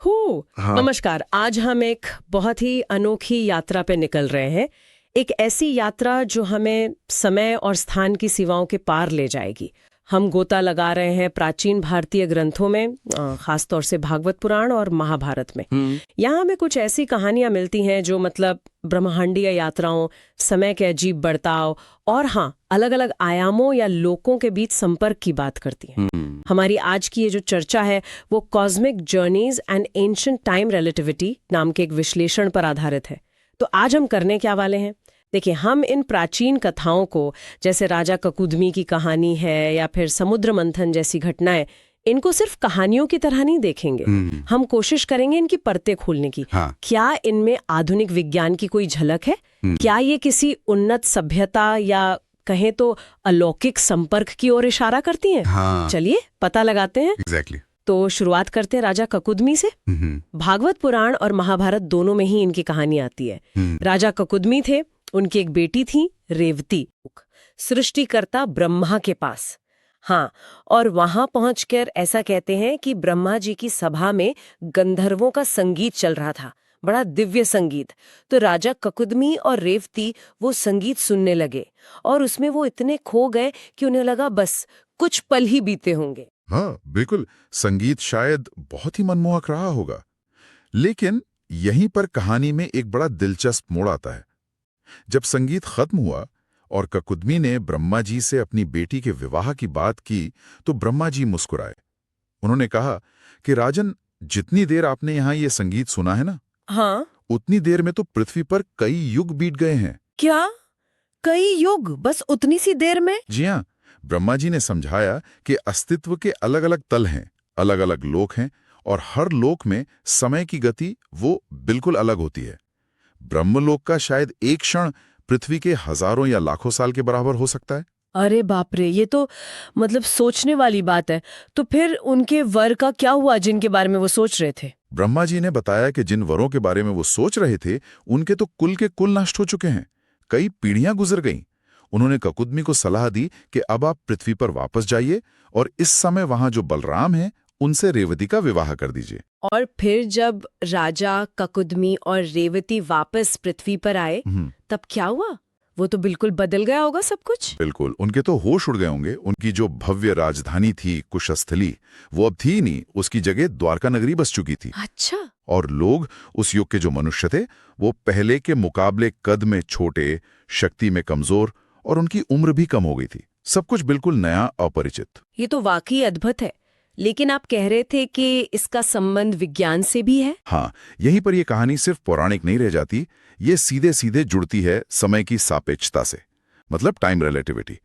हो हाँ। नमस्कार। आज हम एक बहुत ही अनोखी यात्रा पे निकल रहे हैं। एक ऐसी यात्रा जो हमें समय और स्थान की सीमाओं के पार ले जाएगी। हम गोता लगा रहे हैं प्राचीन भारतीय ग्रंथों में, खास तौर से भागवत पुराण और महाभारत में। यहाँ हमें कुछ ऐसी कहानियां मिलती हैं जो मतलब ब्रह्मांडीय यात्राओं, समय के अजीब बर्ताव और हाँ, अलग अलग आयामों या लोकों के बीच संपर्क की बात करती हैं। हमारी आज की ये जो चर्चा है वो cosmic journeys and ancient time relativity नाम के एक विश्लेषण पर आधारित है। तो आज हम करने क्या वाले हैं? देखिए, हम इन प्राचीन कथाओं को, जैसे राजा ककुदमी की कहानी है या फिर समुद्र मंथन जैसी घटनाएं, इनको सिर्फ कहानियों की तरह नहीं देखेंगे। हम कोशिश करेंगे इनकी परतें खोलने की। हाँ। क्या इनमें आधुनिक विज्ञान की कोई झलक है? क्या ये किसी उन्नत सभ्यता या कहें तो अलौकिक संपर्क की ओर इशारा करती हैं? हाँ। चलिए पता लगाते हैं। एग्जैक्टली। तो शुरुआत करते हैं राजा ककुदमी से। भागवत पुराण और महाभारत दोनों में ही इनकी कहानी आती है। राजा ककुदमी थे, उनकी एक बेटी थी रेवती, सृष्टिकर्ता ब्रह्मा के पास। हाँ, और वहां पहुंचकर ऐसा कहते हैं कि ब्रह्मा जी की सभा में गंधर्वों का संगीत चल रहा था, बड़ा दिव्य संगीत। तो राजा ककुदमी और रेवती वो संगीत सुनने लगे और उसमें वो इतने खो गए कि उन्हें लगा बस कुछ पल ही बीते होंगे। हाँ बिल्कुल, संगीत शायद बहुत ही मनमोहक रहा होगा। लेकिन यहीं पर कहानी में एक बड़ा दिलचस्प मोड़ आता है। जब संगीत खत्म हुआ और ककुदमी ने ब्रह्मा जी से अपनी बेटी के विवाह की बात की, तो ब्रह्मा जी मुस्कुराए। उन्होंने कहा कि राजन, जितनी देर आपने यहाँ ये संगीत सुना है ना, हाँ, उतनी देर में तो पृथ्वी पर कई युग बीत गए हैं। क्या कई युग बस उतनी सी देर में? जी हाँ, ब्रह्मा जी ने समझाया कि अस्तित्व के अलग अलग तल हैं, अलग अलग लोक हैं, और हर लोक में समय की गति वो बिल्कुल अलग होती है। ब्रह्मलोक का शायद एक क्षण पृथ्वी के हजारों या लाखों साल के बराबर हो सकता है। अरे बाप रे, ये तो मतलब सोचने वाली बात है। तो फिर उनके वर का क्या हुआ जिनके बारे में वो सोच रहे थे? ब्रह्मा जी ने बताया कि जिन वरों के बारे में वो सोच रहे थे, उनके तो कुल के कुल नष्ट हो चुके हैं। कई पीढ़ियां गुजर गईं। उन्होंने ककुदमी को सलाह दी कि अब आप पृथ्वी पर वापस जाइए और इस समय वहां जो बलराम हैं, उनसे रेवती का विवाह कर दीजिए। और फिर जब राजा ककुदमी और रेवती वापस पृथ्वी पर आए, तब क्या हुआ? वो तो बिल्कुल बदल गया होगा सब कुछ। बिल्कुल, उनके तो होश उड़ गए होंगे। उनकी जो भव्य राजधानी थी कुशस्थली, वो अब थी नहीं, उसकी जगह द्वारका नगरी बस चुकी थी। अच्छा। और लोग, उस युग के जो मनुष्य थे, वो पहले के मुकाबले कद में छोटे, शक्ति में कमजोर, और उनकी उम्र भी कम हो गई थी। सब कुछ बिल्कुल नया, अपरिचित। ये तो वाकई अद्भुत है। लेकिन आप कह रहे थे कि इसका संबंध विज्ञान से भी है। हाँ, यहीं पर ये कहानी सिर्फ पौराणिक नहीं रह जाती, ये सीधे सीधे जुड़ती है समय की सापेक्षता से, मतलब टाइम रिलेटिविटी।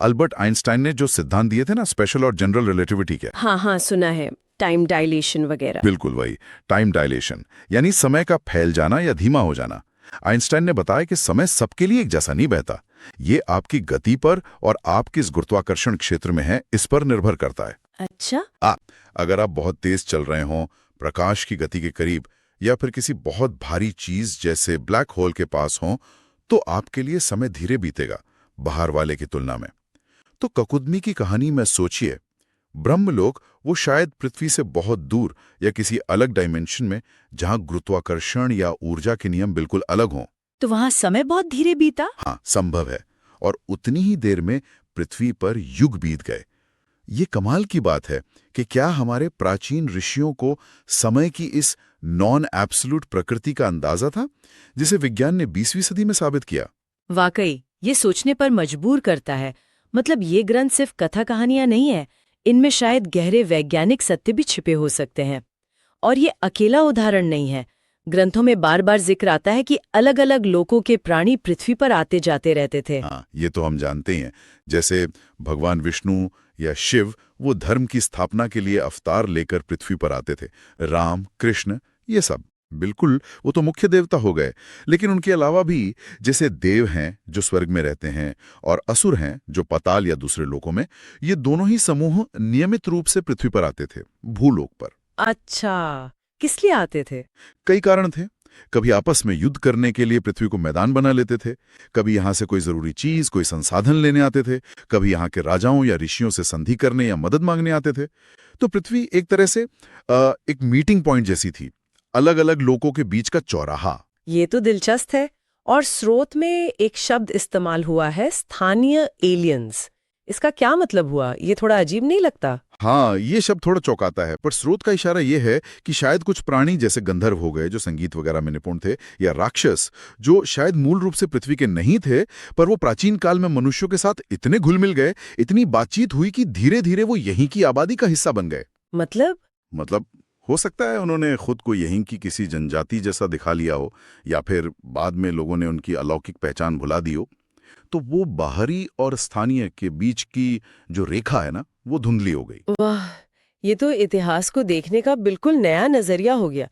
अल्बर्ट आइंस्टाइन ने जो सिद्धांत दिए थे ना, स्पेशल और जनरल रिलेटिविटी के। हाँ हाँ, सुना है, टाइम डायलेशन वगैरह। बिल्कुल वही, टाइम डायलेशन, यानी समय का फैल जाना या धीमा हो जाना। आइंस्टाइन ने बताया कि समय सबके लिए एक जैसा नहीं बहता। ये आपकी गति पर और आप किस गुरुत्वाकर्षण क्षेत्र में है, इस पर निर्भर करता है। अच्छा। अगर आप बहुत तेज चल रहे हों, प्रकाश की गति के करीब, या फिर किसी बहुत भारी चीज जैसे ब्लैक होल के पास हों, तो आपके लिए समय धीरे बीतेगा बाहर वाले की तुलना में। तो ककुदमी की कहानी में सोचिए, ब्रह्मलोक वो शायद पृथ्वी से बहुत दूर या किसी अलग डायमेंशन में, जहां गुरुत्वाकर्षण या ऊर्जा के नियम बिल्कुल अलग हों। तो वहां समय बहुत धीरे बीता? हाँ, संभव है। और उतनी ही देर में पृथ्वी पर युग बीत गए। ये कमाल की बात है कि क्या हमारे प्राचीन ऋषियों को समय की इस नॉन एब्सोल्यूट प्रकृति का अंदाजा था, जिसे विज्ञान ने 20वीं सदी में साबित किया। वाकई ये सोचने पर मजबूर करता है। मतलब ये ग्रंथ सिर्फ कथा कहानियां नहीं है, इनमें शायद गहरे वैज्ञानिक सत्य भी छिपे हो सकते हैं। और ये अकेला उदाहरण नहीं है। ग्रंथों में बार बार जिक्र आता है कि अलग अलग लोकों के प्राणी पृथ्वी पर आते जाते रहते थे। हाँ, ये तो हम जानते हैं। जैसे भगवान विष्णु या शिव, वो धर्म की स्थापना के लिए अवतार लेकर पृथ्वी पर आते थे। राम, कृष्ण, ये सब बिल्कुल वो तो मुख्य देवता हो गए। लेकिन उनके अलावा भी जैसे देव हैं जो स्वर्ग में रहते हैं, और असुर हैं जो पाताल या दूसरे लोकों में, ये दोनों ही समूह नियमित रूप से पृथ्वी पर आते थे, भूलोक पर। अच्छा, किस लिए आते थे? कई कारण थे। कभी आपस में युद्ध करने के लिए पृथ्वी को मैदान बना लेते थे, कभी यहाँ से कोई जरूरी चीज, कोई संसाधन लेने आते थे, कभी यहाँ के राजाओं या ऋषियों से संधि करने या मदद मांगने आते थे। तो पृथ्वी एक तरह से एक मीटिंग पॉइंट जैसी थी, अलग अलग लोगों के बीच का चौराहा। ये तो दिलचस्प है। और स्रोत में एक शब्द इस्तेमाल हुआ है, स्थानीय एलियंस। इसका क्या मतलब हुआ? ये थोड़ा अजीब नहीं लगता? हाँ, ये शब्द थोड़ा चौंकाता है, पर स्रोत का इशारा ये है कि शायद कुछ प्राणी जैसे गंधर्व हो गए जो संगीत वगैरह में निपुण थे, या राक्षस जो शायद मूल रूप से पृथ्वी के नहीं थे, पर वो प्राचीन काल में मनुष्यों के साथ इतने घुल मिल गए, इतनी बातचीत हुई कि धीरे धीरे वो यहीं की आबादी का हिस्सा बन गए। मतलब हो सकता है उन्होंने खुद को यहीं की किसी जनजाति जैसा दिखा लिया हो, या फिर बाद में लोगों ने उनकी अलौकिक पहचान भुला दी हो। तो वो बाहरी और स्थानीय के बीच की जो रेखा है ना, वो धुंधली हो गई। वाह, ये तो इतिहास को देखने का बिल्कुल नया नजरिया हो गया।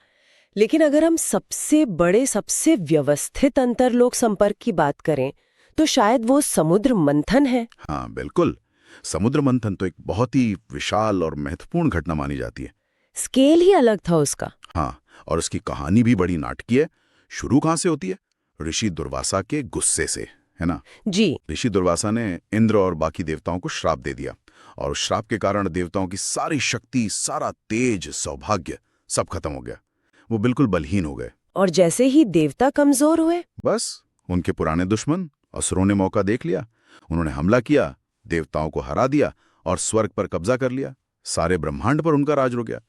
लेकिन अगर हम सबसे बड़े, सबसे व्यवस्थित अंतरलोक संपर्क की बात करें, तो शायद वो समुद्र मंथन है। हाँ बिल्कुल, समुद्र मंथन तो एक बहुत ही विशाल और महत्वपूर्ण घटना मानी जाती है। स्केल ही अलग था उसका। हाँ, और उसकी कहानी भी बड़ी नाटकीय है। शुरू कहाँ से होती है? ऋषि दुर्वासा के गुस्से से, है ना? जी। ऋषि दुर्वासा ने इंद्र और बाकी देवताओं को श्राप दे दिया, और उस श्राप के कारण देवताओं की सारी शक्ति, सारा तेज, सौभाग्य सब खत्म हो गया। वो बिल्कुल बलहीन हो गए। और जैसे ही देवता कमजोर हुए, बस उनके पुराने दुश्मन असुरों ने मौका देख लिया। उन्होंने हमला किया, देवताओं को हरा दिया और स्वर्ग पर कब्जा कर लिया। सारे ब्रह्मांड पर उनका राज रुक गया।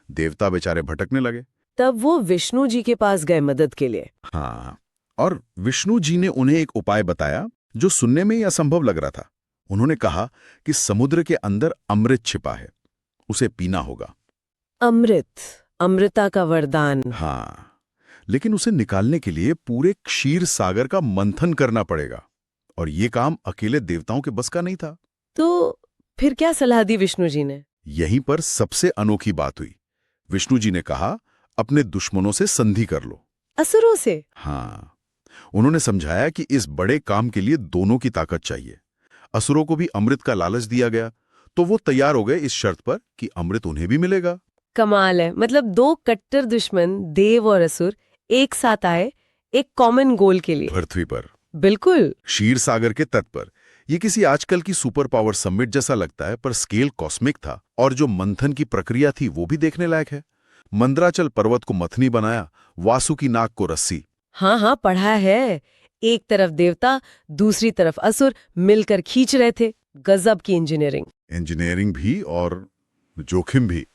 देवता बेचारे भटकने लगे। तब वो विष्णु जी के पास गए मदद के लिए। हाँ, और विष्णु जी ने उन्हें एक उपाय बताया जो सुनने में ही असंभव लग रहा था। उन्होंने कहा कि समुद्र के अंदर अमृत छिपा है, उसे पीना होगा। अमृत, अमृता का वरदान। हाँ, लेकिन उसे निकालने के लिए पूरे क्षीर सागर का मंथन करना पड़ेगा, और ये काम अकेले देवताओं के बस का नहीं था। तो फिर क्या सलाह दी विष्णु जी ने? यहीं पर सबसे अनोखी बात हुई। विष्णु जी ने कहा, अपने दुश्मनों से संधि कर लो। असुरों से? हाँ, उन्होंने समझाया कि इस बड़े काम के लिए दोनों की ताकत चाहिए। असुरों को भी अमृत का लालच दिया गया, तो वो तैयार हो गए इस शर्त पर कि अमृत उन्हें भी मिलेगा। कमाल है। मतलब दो कट्टर दुश्मन, देव और असुर, एक साथ आए एक कॉमन गोल के लिए। पृथ्वी पर, बिल्कुल क्षीर सागर के तट पर। ये किसी आजकल की सुपर पावर समिट जैसा लगता है, पर स्केल कॉस्मिक था। और जो मंथन की प्रक्रिया थी वो भी देखने लायक है। मंदराचल पर्वत को मथनी बनाया, वासुकी नाग को रस्सी। हाँ, पढ़ा है। एक तरफ देवता, दूसरी तरफ असुर मिलकर खींच रहे थे। गजब की इंजीनियरिंग भी और जोखिम भी।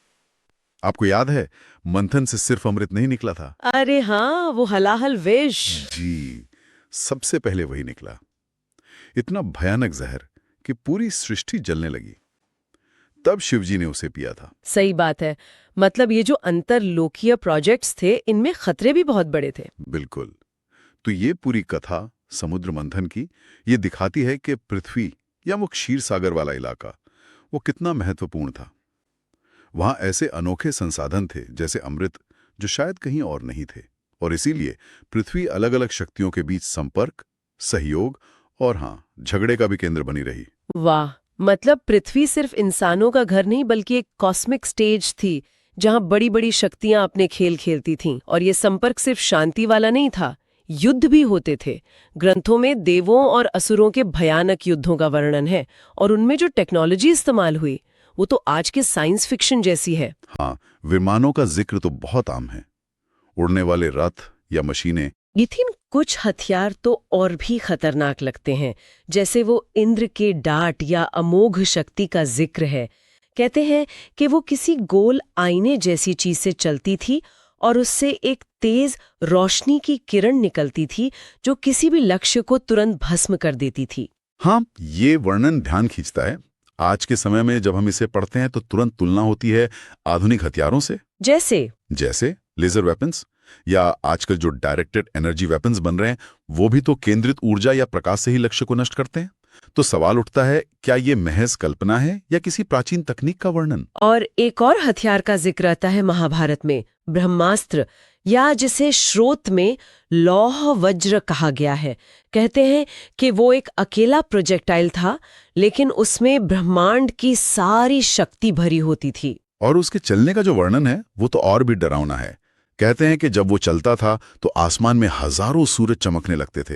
आपको याद है, मंथन से सिर्फ अमृत नहीं निकला था। अरे हाँ, वो हलाहल विष। जी, सबसे पहले वही निकला। इतना भयानक जहर कि पूरी सृष्टि जलने लगी। तब शिवजी ने उसे पिया था। सही बात है। मतलब ये जो अंतरलोकीय प्रोजेक्ट्स थे, इनमें खतरे भी बहुत बड़े थे। बिल्कुल। तो ये पूरी कथा समुद्र मंथन की ये दिखाती है कि पृथ्वी या वो क्षीर सागर वाला इलाका वो कितना महत्वपूर्ण था। वहां ऐसे अनोखे संसाधन थे जैसे अमृत, जो शायद कहीं और नहीं थे, और इसीलिए पृथ्वी अलग अलग शक्तियों के बीच संपर्क, सहयोग और हाँ, झगड़े का भी केंद्र बनी रही। वाह, मतलब पृथ्वी सिर्फ इंसानों का घर नहीं बल्कि एक कॉस्मिक स्टेज थी जहां बड़ी बड़ी शक्तियां अपने खेल खेलती थीं। और ये संपर्क सिर्फ शांति वाला नहीं था, युद्ध भी होते थे। ग्रंथों में देवों और असुरों के भयानक युद्धों का वर्णन है, और उनमें जो टेक्नोलॉजी इस्तेमाल हुई वो तो आज के साइंस फिक्शन जैसी है। हाँ, विमानों का जिक्र तो बहुत आम है, उड़ने वाले रथ या मशीनें। लेकिन कुछ हथियार तो और भी खतरनाक लगते हैं, जैसे वो इंद्र के डाट या अमोघ शक्ति का जिक्र है। कहते हैं कि वो किसी गोल आईने जैसी चीज से चलती थी और उससे एक तेज रोशनी की किरण निकलती थी जो किसी भी लक्ष्य को तुरंत भस्म कर देती थी। हाँ, ये वर्णन ध्यान खींचता है। आज के समय में जब हम इसे पढ़ते हैं तो तुरंत तुलना होती है आधुनिक हथियारों से, जैसे लेजर वेपन्स, या आजकल जो डायरेक्टेड एनर्जी वेपन्स बन रहे हैं, वो भी तो केंद्रित ऊर्जा या प्रकाश से ही लक्ष्य को नष्ट करते हैं। तो सवाल उठता है, क्या ये महज कल्पना है या किसी प्राचीन तकनीक का वर्णन? और एक और हथियार का जिक्र आता है महाभारत में, ब्रह्मास्त्र, या जिसे श्रोत में लौह वज्र कहा गया है। कहते हैं कि वो एक अकेला प्रोजेक्टाइल था, लेकिन उसमें ब्रह्मांड की सारी शक्ति भरी होती थी। और उसके चलने का जो वर्णन है वो तो और भी डरावना है। कहते हैं कि जब वो चलता था तो आसमान में हजारों सूरज चमकने लगते थे।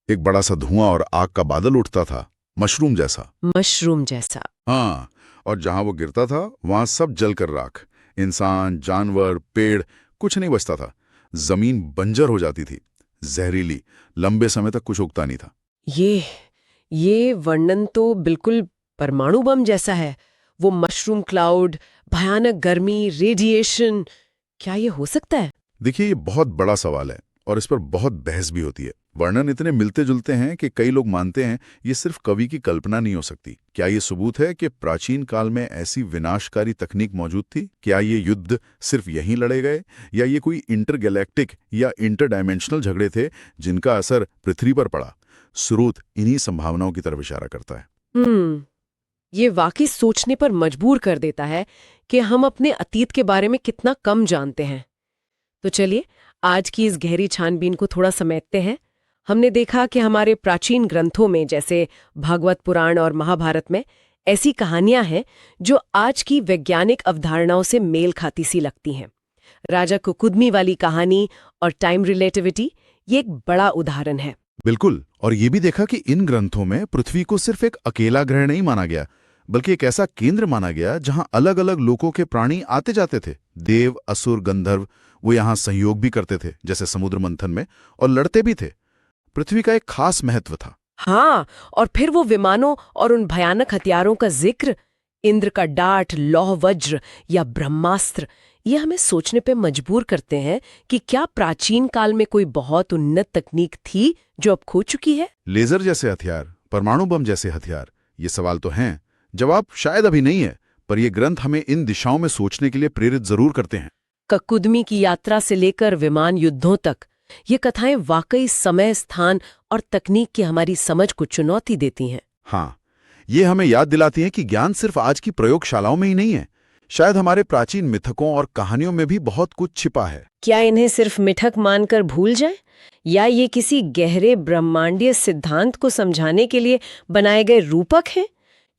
एक बड़ा सा धुआं और आग का बादल उठता था, मशरूम जैसा। मशरूम जैसा। हाँ, और जहां वो गिरता था वहां सब जलकर राख। इंसान, जानवर, पेड़, कुछ नहीं बचता था। जमीन बंजर हो जाती थी, जहरीली, लंबे समय तक कुछ उगता नहीं था। ये वर्णन तो बिल्कुल परमाणु बम जैसा है। वो मशरूम क्लाउड, भयानक गर्मी, रेडिएशन, क्या ये हो सकता है? देखिए, ये बहुत बड़ा सवाल है और इस पर बहुत बहस भी होती है। वर्णन इतने मिलते जुलते हैं कि कई लोग मानते हैं ये सिर्फ कवि की कल्पना नहीं हो सकती। क्या ये सबूत है कि प्राचीन काल में ऐसी विनाशकारी तकनीक मौजूद थी? क्या ये युद्ध सिर्फ यहीं लड़े गए, या ये कोई इंटरगैलेक्टिक या इंटरडायमेंशनल झगड़े थे जिनका असर पृथ्वी पर पड़ा? स्रोत इन्हीं संभावनाओं की तरफ इशारा करता है। ये वाकई सोचने पर मजबूर कर देता है कि हम अपने अतीत के बारे में कितना कम जानते हैं। तो चलिए आज की इस गहरी छानबीन को थोड़ा समेटते हैं। हमने देखा कि हमारे प्राचीन ग्रंथों में, जैसे भागवत पुराण और महाभारत में, ऐसी कहानियां हैं जो आज की वैज्ञानिक अवधारणाओं से मेल खाती सी लगती हैं। राजा कुकुदमी वाली कहानी और टाइम रिलेटिविटी ये एक बड़ा उदाहरण है। बिल्कुल, और ये भी देखा कि इन ग्रंथों में पृथ्वी को सिर्फ एक अकेला ग्रह नहीं माना गया, बल्कि एक ऐसा केंद्र माना गया जहां अलग अलग लोकों के प्राणी आते जाते थे। देव, असुर, गंधर्व, वो यहाँ सहयोग भी करते थे, जैसे समुद्र मंथन में, और लड़ते भी थे। पृथ्वी का एक खास महत्व था। हाँ, और फिर वो विमानों और उन भयानक हथियारों का जिक्र, इंद्र का डांट, लौह वज्र या ब्रह्मास्त्र, ये हमें सोचने पे मजबूर करते हैं कि क्या प्राचीन काल में कोई बहुत उन्नत तकनीक थी जो अब खो चुकी है? लेजर जैसे हथियार, परमाणु बम जैसे हथियार, ये सवाल तो हैं। जवाब शायद अभी नहीं है, पर ये ग्रंथ हमें इन दिशाओं में सोचने के लिए प्रेरित जरूर करते हैं। कुकुदमी की यात्रा से लेकर विमान युद्धों तक, ये कथाएं वाकई समय, स्थान और तकनीक की हमारी समझ को चुनौती देती हैं। हाँ, ये हमें याद दिलाती हैं कि ज्ञान सिर्फ आज की प्रयोगशालाओं में ही नहीं है। शायद हमारे प्राचीन मिथकों और कहानियों में भी बहुत कुछ छिपा है। क्या इन्हें सिर्फ मिथक मानकर भूल जाएं, या ये किसी गहरे ब्रह्मांडीय सिद्धांत को समझाने के लिए बनाए गए रूपक हैं?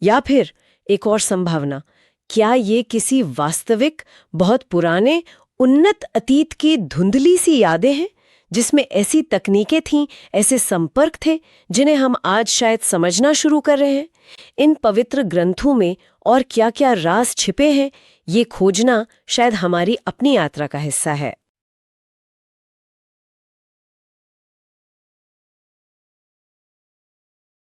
या फिर एक और संभावना, क्या ये किसी वास्तविक, बहुत पुराने, उन्नत अतीत की धुंधली सी यादें हैं जिसमें ऐसी तकनीकें थीं, ऐसे संपर्क थे जिन्हें हम आज शायद समझना शुरू कर रहे हैं? इन पवित्र ग्रंथों में और क्या क्या राज छिपे हैं, ये खोजना शायद हमारी अपनी यात्रा का हिस्सा है।